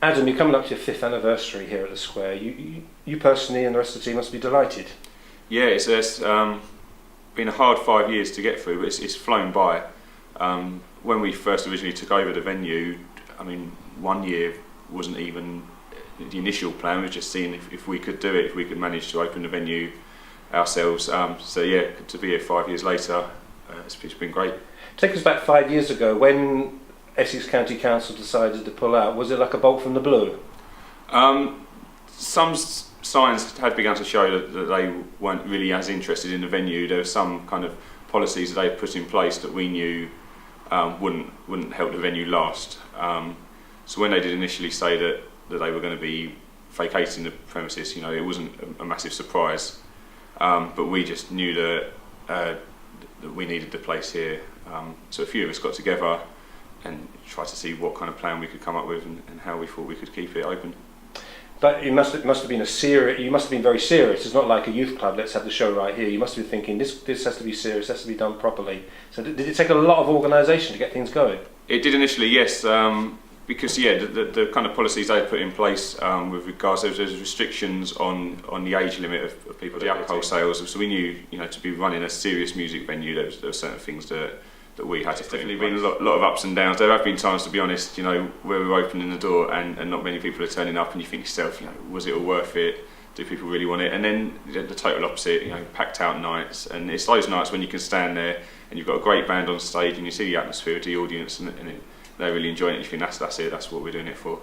Adam, you're coming up to your 5th anniversary here at the Square. You personally and the rest of the team must be delighted. Yeah, it's been a hard 5 years to get through, but it's flown by. When we first originally took over the venue, I mean, 1 year wasn't even the initial plan. We were just seeing if we could do it, if we could manage to open the venue ourselves. So yeah, to be here 5 years later, it's been great. Take us back 5 years ago when Essex County Council decided to pull out. Was it like a bolt from the blue? Some signs had begun to show that they weren't really as interested in the venue. There were some kind of policies that they put in place that we knew wouldn't help the venue last. So when they did initially say that they were going to be vacating the premises, you know, it wasn't a massive surprise. But we just knew that we needed the place here. So a few of us got together and tried to see what kind of plan we could come up with and how we thought we could keep it open. But it must have been you must have been very serious. It's not like a youth club, let's have the show right here. You must have been thinking, this has to be serious, has to be done properly. So did it take a lot of organisation to get things going? It did initially, yes. Because the kind of policies they put in place with regards, there's restrictions on the age limit of people, the alcohol sales. So we knew, you know, to be running a serious music venue, there were certain things that we had to. There's definitely been a lot of ups and downs. There have been times, to be honest, you know, where we were opening the door and not many people are turning up, and you think to yourself, you know, was it all worth it? Do people really want it? And then the total opposite, you know, packed out nights, and it's those nights when you can stand there and you've got a great band on stage and you see the atmosphere of the audience and they're really enjoying it. You think that's it. That's what we're doing it for.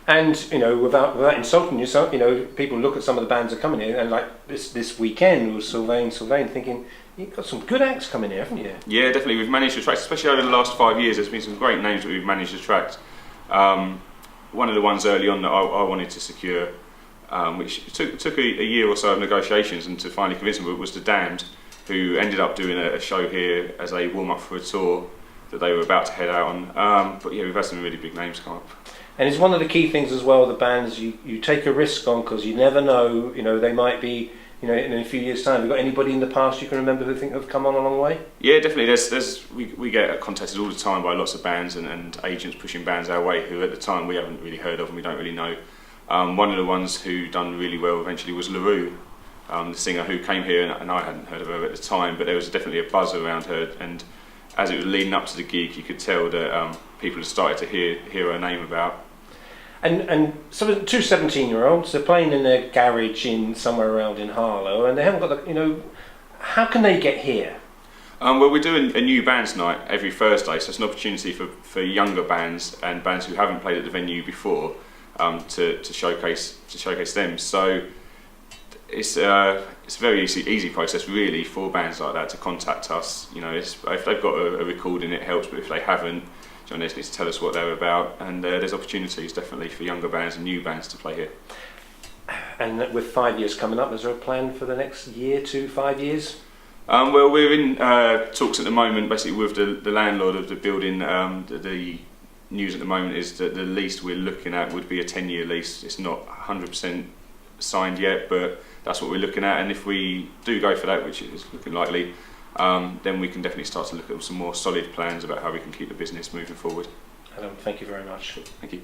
And you know, without insulting yourself, you know, people look at some of the bands that are coming in, and like this weekend was Sylvain, thinking you've got some good acts coming here, haven't you? Yeah, definitely. We've managed to attract, especially over the last 5 years. There's been some great names that we've managed to attract. One of the ones early on that I wanted to secure, which took a year or so of negotiations and to finally convince them, was the Damned, who ended up doing a show here as a warm up for a tour that they were about to head out on. But yeah, we've had some really big names come up. And it's one of the key things as well, the bands, you take a risk on, because you never know, you know, they might be, you know, in a few years' time. Have you got anybody in the past you can remember who think have come on a long way? Yeah, definitely. We get contacted all the time by lots of bands and agents pushing bands our way who at the time we haven't really heard of and we don't really know. One of the ones who done really well eventually was LaRue, the singer who came here, and I hadn't heard of her at the time, but there was definitely a buzz around her, and as it was leading up to the gig, you could tell that people had started to hear her name about. And so two 17-year-olds, they're playing in their garage in somewhere around in Harlow, and they haven't got the, you know, how can they get here? Well, we're doing a new bands night every Thursday, so it's an opportunity for younger bands and bands who haven't played at the venue before to showcase them. So it's a very easy process really for bands like that to contact us. You know, if they've got a recording, it helps, but if they haven't, John needs to tell us what they're about, and there's opportunities definitely for younger bands and new bands to play here. And with 5 years coming up, is there a plan for the next year, 5 years? Well, we're in talks at the moment, basically with the landlord of the building. The news at the moment is that the lease we're looking at would be a 10-year lease. It's not 100% signed yet, but that's what we're looking at, and if we do go for that, which is looking likely, then we can definitely start to look at some more solid plans about how we can keep the business moving forward. Adam, thank you very much. Thank you.